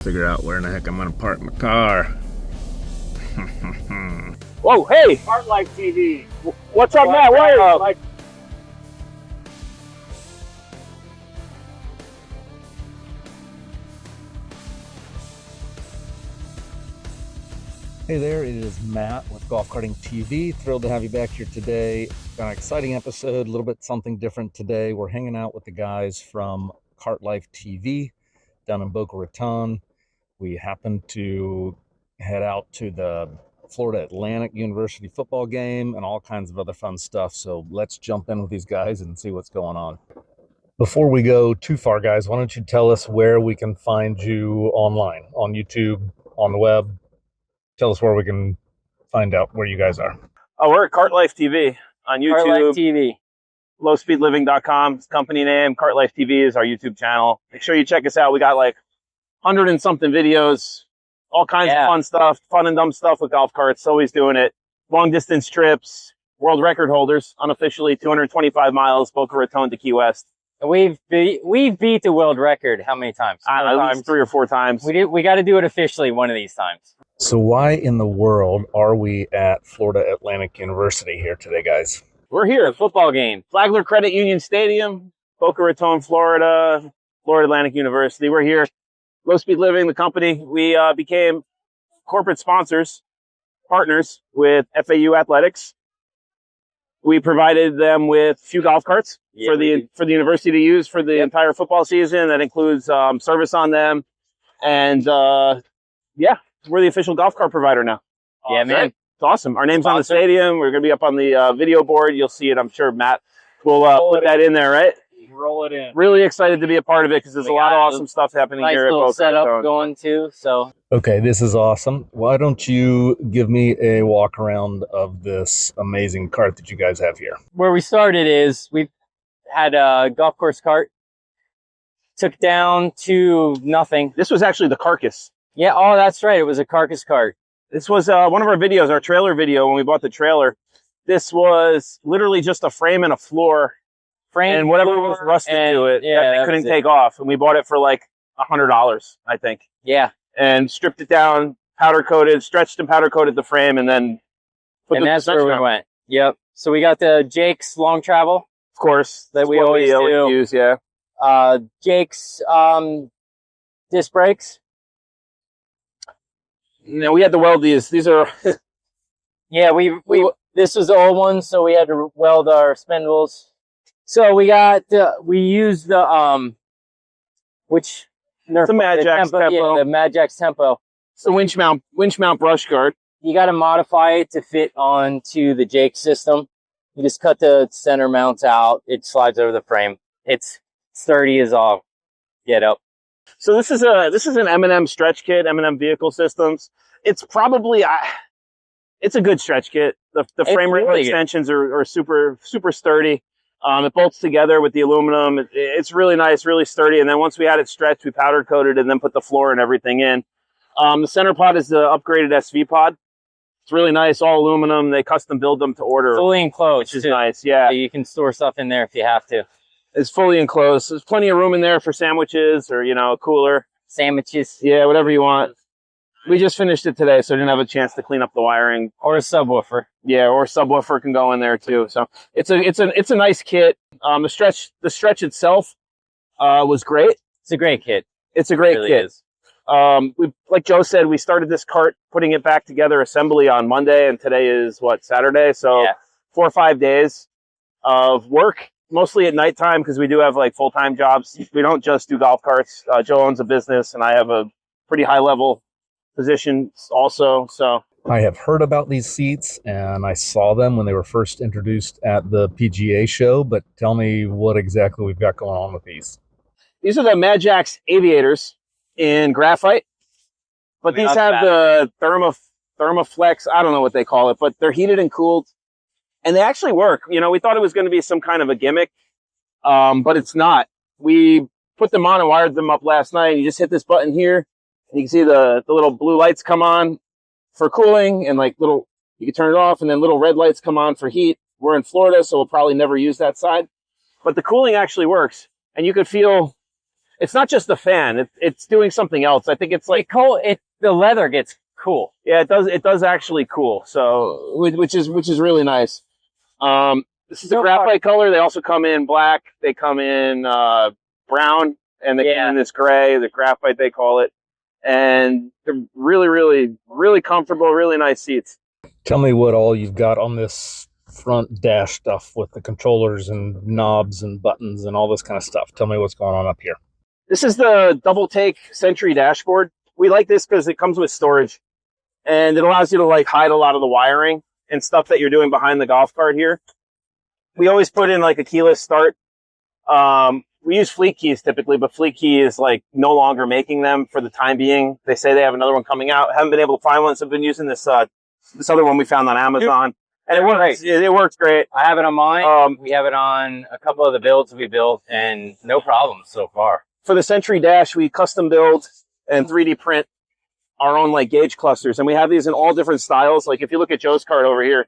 Figure out where in the heck I'm gonna park my car. Whoa, hey! GolfCartingTV. What's up, Matt? Where? Hey there, it is Matt with GolfCartingTV. Thrilled to have you back here today. Got an exciting episode, a little bit something different today. We're hanging out with the guys from Kart Life TV down in Boca Raton. We happened to head out to the Florida Atlantic University football game and all kinds of other fun stuff. So let's jump in with these guys and see what's going on. Before we go too far, guys, why don't you tell us where we can find you online, on YouTube, on the web? Tell us where we can find out where you guys are. Oh, we're at Kart Life TV on YouTube. Kart Life TV. Lowspeedliving.com, company name. Kart Life TV is our YouTube channel. Make sure you check us out. We got like 100 and something videos, all kinds of fun stuff, fun and dumb stuff with golf carts. Always doing it. Long distance trips, world record holders, unofficially 225 miles, Boca Raton to Key West. We've beat the world record how many times? At least 3 or 4 times. We got to do it officially one of these times. So why in the world are we at Florida Atlantic University here today, guys? We're here at football game. Flagler Credit Union Stadium, Boca Raton, Florida, Florida Atlantic University. We're here. Low Speed Living, the company. We became corporate sponsors, partners with FAU Athletics. We provided them with a few golf carts for the university to use for the entire football season. That includes service on them. And we're the official golf cart provider now. Yeah, man. It's awesome. Our name's on the stadium. We're going to be up on the video board. You'll see it. I'm sure Matt will put that in there, right? Roll it in. Really excited to be a part of it because there's a lot of awesome stuff happening here at Boca Raton. Setup going too. So okay, this is awesome. Why don't you give me a walk around of this amazing cart that you guys have here? where we started is we had a golf course cart, took down to nothing. This was actually the carcass. Yeah, oh, that's right. It was a carcass cart. This was one of our videos, our trailer video when we bought the trailer. This was literally just a frame and a floor. And whatever was rusted to it, that they couldn't take off. And we bought it for like $100, I think. Yeah. And stripped it down, powder coated, stretched and powder coated the frame, and then and that's where we went. Yep. So we got the Jake's long travel. Of course. That we always use, yeah. Jake's disc brakes. No, we had to weld these. These are yeah, this was the old one, so we had to weld our spindles. So we got we used the the MadJax Tempo. Yeah, the MadJax Tempo. It's the winch mount brush guard. You got to modify it to fit onto the Jake system. You just cut the center mounts out. It slides over the frame. It's sturdy as all get up. So this is an M&M stretch kit, M&M Vehicle Systems. It's probably it's a good stretch kit. The frame rate really extensions are super sturdy. It bolts together with the aluminum. It's really nice, really sturdy. And then once we had it stretched, we powder coated and then put the floor and everything in. The center pod is the upgraded SV pod. It's really nice, all aluminum. They custom build them to order. Fully enclosed, which is nice. Yeah, so you can store stuff in there if you have to. It's fully enclosed. There's plenty of room in there for sandwiches or a cooler. Sandwiches. Yeah, whatever you want. We just finished it today, so I didn't have a chance to clean up the wiring. Or a subwoofer. Yeah, or a subwoofer can go in there too. So it's a nice kit. The stretch itself was great. It's a great kit. It's a great kit. We, like Joe said, we started this cart putting it back together assembly on Monday, and today is Saturday. So 4 or 5 days of work, mostly at nighttime because we do have like full-time jobs. We don't just do golf carts. Joe owns a business, and I have a pretty high-level position also. So I have heard about these seats, and I saw them when they were first introduced at the PGA show, but tell me what exactly we've got going on with these. These are the MadJax Aviators in graphite, but these have the Thermoflex, I don't know what they call it, but they're heated and cooled, and they actually work. We thought it was going to be some kind of a gimmick, but it's not. We put them on and wired them up last night. You just hit this button here, and you can see the little blue lights come on for cooling, and you can turn it off, and then little red lights come on for heat. We're in Florida, so we'll probably never use that side. But the cooling actually works, and you could feel It's not just the fan. It's doing something else. I think it's like the leather gets cool. Yeah, it does. It does actually cool. So, which is really nice. This is a graphite color. They also come in black. They come in brown, and they come in this gray, the graphite they call it. And they're really, really, really comfortable. Really nice seats. Tell me what all you've got on this front dash stuff with the controllers and knobs and buttons and all this kind of stuff. Tell me what's going on up here. This is the double take Sentry dashboard. We like this because it comes with storage, and it allows you to like hide a lot of the wiring and stuff that you're doing behind the golf cart here. We always put in like a keyless start. We use Fleet keys typically, but Fleet key is like no longer making them for the time being. They say they have another one coming out. Haven't been able to find one, so I've been using this other one we found on Amazon. And it works. It works great. I have it on mine. We have it on a couple of the builds we built, and no problems so far. For the Sentry Dash, we custom build and 3D print our own like gauge clusters, and we have these in all different styles. Like if you look at Joe's cart over here,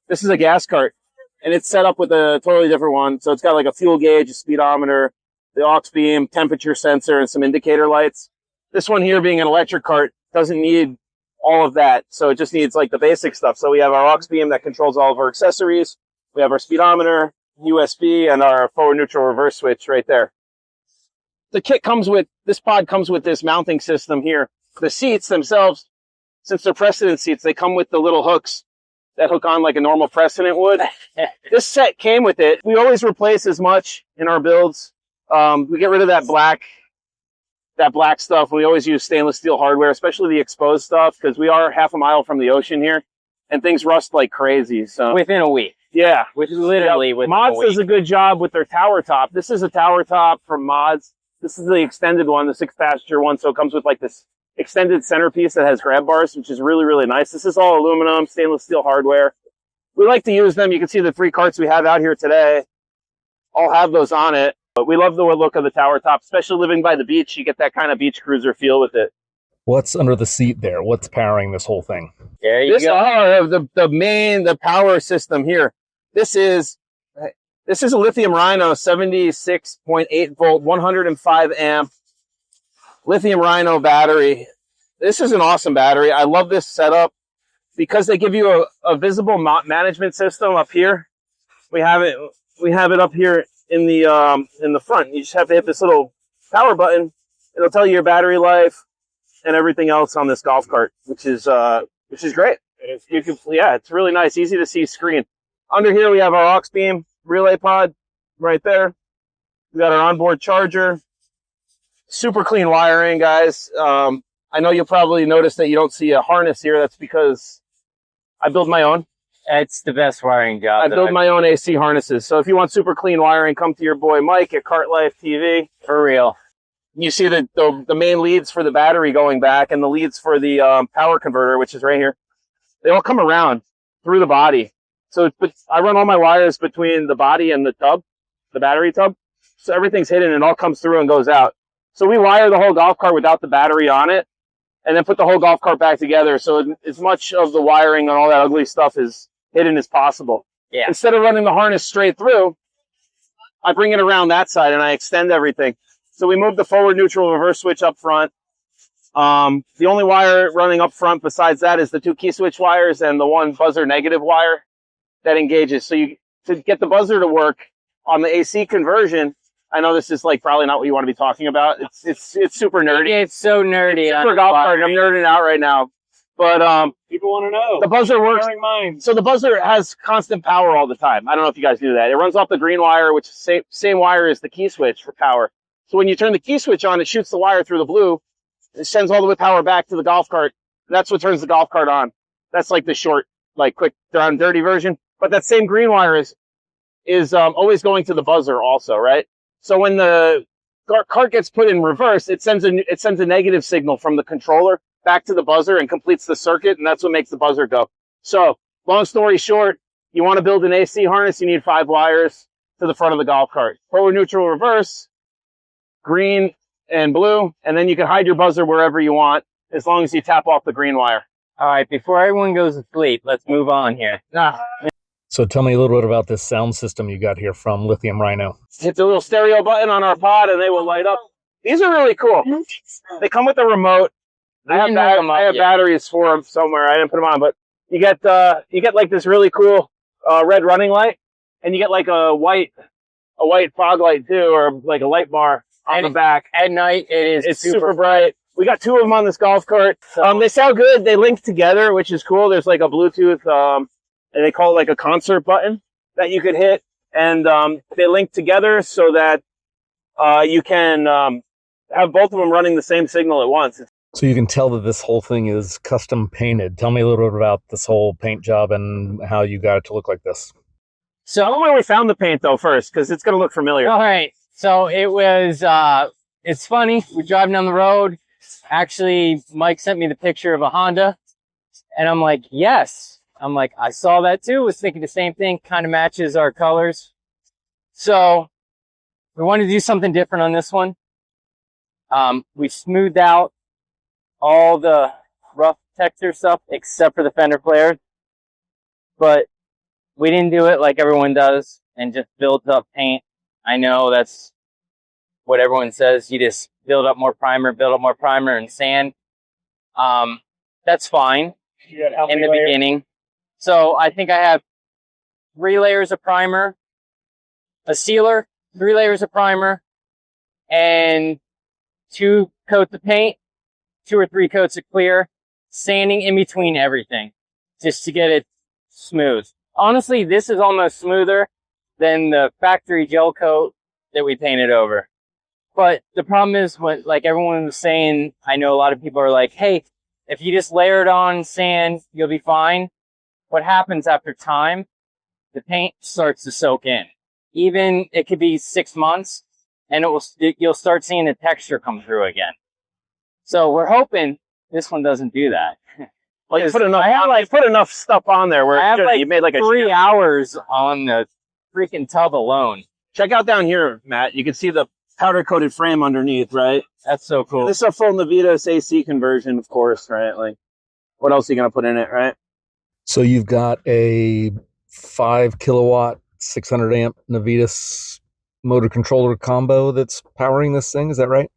this is a gas cart, and it's set up with a totally different one. So it's got like a fuel gauge, a speedometer, the aux beam, temperature sensor, and some indicator lights. This one here, being an electric cart, doesn't need all of that. So it just needs like the basic stuff. So we have our aux beam that controls all of our accessories. We have our speedometer, USB, and our forward neutral reverse switch right there. The kit comes with, this pod comes with this mounting system here. The seats themselves, since they're precedent seats, they come with the little hooks that hook on like a normal precedent would. This set came with it. We always replace as much in our builds. We get rid of that black stuff. We always use stainless steel hardware, especially the exposed stuff, because we are half a mile from the ocean here, and things rust like crazy. So within a week. Yeah. Literally within Mods a week. does a good job with their tower top. This is a tower top from Mods. This is the extended one, the 6-passenger one, so it comes with like this extended centerpiece that has grab bars, which is really, really nice. This is all aluminum, stainless steel hardware. We like to use them. You can see the 3 carts we have out here today all have those on it. But we love the look of the tower top, especially living by the beach. You get that kind of beach cruiser feel with it. What's under the seat there? What's powering this whole thing? There you go. The power system here. This is a Lithium Rhino 76.8 volt, 105 amp Lithium Rhino battery. This is an awesome battery. I love this setup because they give you a visible management system up here. We have it up here in the front. You just have to hit this little power button. It'll tell you your battery life and everything else on this golf cart, which is great. It's really nice, easy to see screen. Under here we have our aux beam relay pod right there. We got our onboard charger. Super clean wiring, guys. I know you'll probably notice that you don't see a harness here. That's because I build my own. It's the best wiring job. I build my own AC harnesses. So if you want super clean wiring, come to your boy Mike at CartLifeTV. For real. You see the main leads for the battery going back and the leads for the power converter, which is right here. They all come around through the body. So I run all my wires between the body and the tub, the battery tub. So everything's hidden and all comes through and goes out. So we wire the whole golf cart without the battery on it and then put the whole golf cart back together. So as much of the wiring and all that ugly stuff is hidden as possible. Yeah. Instead of running the harness straight through, I bring it around that side and I extend everything. So we move the forward neutral reverse switch up front. The only wire running up front besides that is the 2 key switch wires and the 1 buzzer negative wire that engages. So to get the buzzer to work on the AC conversion, I know this is like probably not what you want to be talking about. It's super nerdy. It's so nerdy. It's super golf cart. I'm nerding out right now. But people want to know. The buzzer works. So the buzzer has constant power all the time. I don't know if you guys knew that. It runs off the green wire, which is same wire as the key switch for power. So when you turn the key switch on, it shoots the wire through the blue. It sends all the way power back to the golf cart. That's what turns the golf cart on. That's like the short, like quick, down dirty version. But that same green wire is always going to the buzzer also, right? So when the cart gets put in reverse, it sends a negative signal from the controller back to the buzzer and completes the circuit, and that's what makes the buzzer go. So, long story short, you want to build an AC harness, you need 5 wires to the front of the golf cart. Forward, neutral, reverse, green and blue, and then you can hide your buzzer wherever you want, as long as you tap off the green wire. All right, before everyone goes to sleep, let's move on here. So tell me a little bit about this sound system you got here from Lithium Rhino. Hit the little stereo button on our pod and they will light up. These are really cool. They come with a remote. I have batteries for them somewhere. I didn't put them on, but you get like this really cool red running light, and you get like a white fog light too, or like a light bar on the back. At night, it's super bright. We got 2 of them on this golf cart. They sound good. They link together, which is cool. There's like a Bluetooth, and they call it like a concert button that you could hit, and they link together so that you can have both of them running the same signal at once. So you can tell that this whole thing is custom painted. Tell me a little bit about this whole paint job and how you got it to look like this. So tell me where we found the paint though first, because it's going to look familiar. All right. So it was, it's funny. We're driving down the road. Actually, Mike sent me the picture of a Honda, and I'm like, yes. I'm like, I saw that too. Was thinking the same thing. Kind of matches our colors. So we wanted to do something different on this one. We smoothed out all the rough texture stuff except for the fender flares, but we didn't do it like everyone does and just build up paint. I know that's what everyone says. You just build up more primer and sand. That's fine in the beginning. So I think I have 3 layers of primer, a sealer, 3 layers of primer, and 2 coats of paint, 2 or 3 coats of clear, sanding in between everything just to get it smooth. Honestly, this is almost smoother than the factory gel coat that we painted over. But the problem is, what like everyone was saying, I know a lot of people are like, hey, if you just layer it on sand, you'll be fine. What happens after time, the paint starts to soak in. Even it could be 6 months, and you'll start seeing the texture come through again. So we're hoping this one doesn't do that. Well, you put enough stuff on there where you made like 3 hours on the freaking tub alone. Check out down here, Matt. You can see the powder coated frame underneath, right? That's so cool. This is a full Navitas AC conversion, of course, right? Like, what else are you gonna put in it, right? So you've got a 5 kilowatt, 600 amp Navitas motor controller combo that's powering this thing. Is that right?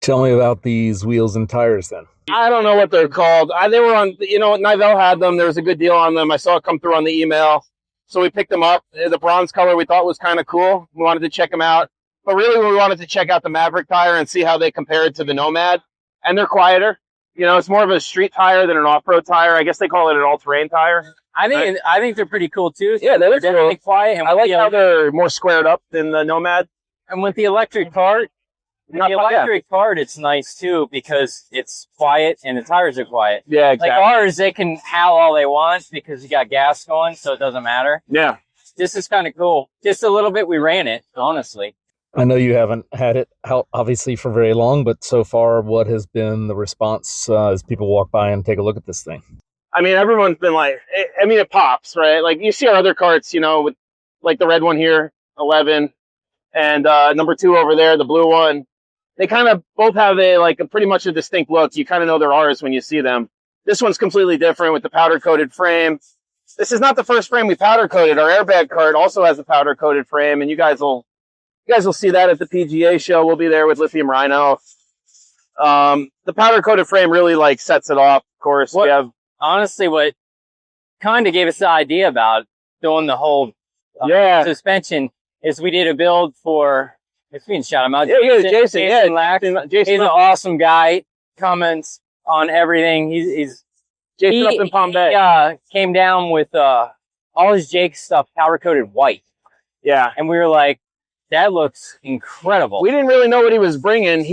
Tell me about these wheels and tires then. I don't know what they're called. They were on, Nivell had them. There was a good deal on them. I saw it come through on the email. So we picked them up. The bronze color we thought was kind of cool. We wanted to check them out. But really we wanted to check out the Maverick tire and see how they compared to the Nomad. And they're quieter. It's more of a street tire than an off-road tire. I guess they call it an all-terrain tire. I think they're pretty cool too. Yeah, they're definitely quiet. And I like how they're more squared up than the Nomad. And with the electric part, it's nice too because it's quiet and the tires are quiet. Yeah, exactly. Like ours, they can howl all they want because you got gas going, so it doesn't matter. Yeah. This is kind of cool. Just a little bit we ran it, honestly. I know you haven't had it out obviously for very long, but so far, what has been the response as people walk by and take a look at this thing? I mean, everyone's been like, it pops, right? Like you see our other carts, with like the red one here, 11, and number 2 over there, the blue one. They kind of both have pretty much a distinct look. You kind of know they're ours when you see them. This one's completely different with the powder coated frame. This is not the first frame we powder coated. Our airbag cart also has a powder coated frame, and you guys will see that at the PGA show. We'll be there with Lithium Rhino. The powder coated frame really sets it off. Of course, honestly, what kind of gave us the idea about doing the whole suspension is we did a build for. If we can shout him out, Jason Lack. He's an awesome guy. Comments on everything. He's Jason up in Palm Bay. He came down with all his Jake stuff powder coated white. Yeah, and we were like, that looks incredible. We didn't really know what he was bringing.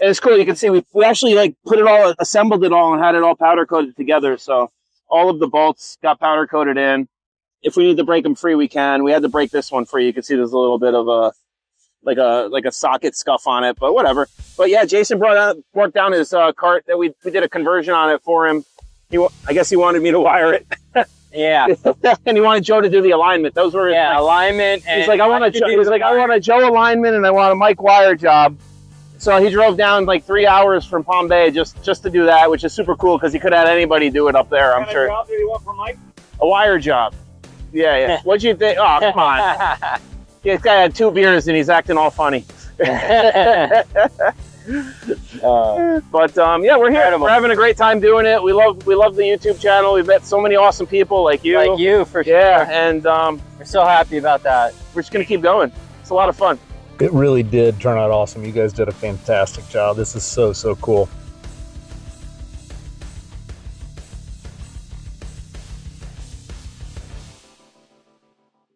It's cool. You can see we actually put it all, assembled it all, and had it all powder coated together. So all of the bolts got powder coated in. If we need to break them free, we can. We had to break this one free. You can see there's a little bit of a socket scuff on it, but whatever. But yeah, Jason brought down his cart that we did a conversion on it for him. I guess he wanted me to wire it. Yeah. And he wanted Joe to do the alignment. Those were alignment. He's like, I want a Joe alignment and I want a Mike wire job. So he drove down 3 hours from Palm Bay just to do that, which is super cool because he could have had anybody do it up there. I'm sure. What job did you want from Mike? A wire job. Yeah. What'd you think? Oh, come on. This guy had 2 beers and he's acting all funny. But yeah, we're here. Incredible. We're having a great time doing it. We love the YouTube channel. We've met so many awesome people like you. Like you, for sure. Yeah, and we're so happy about that. we're just gonna keep going. It's a lot of fun. It really did turn out awesome. You guys did a fantastic job. This is so cool.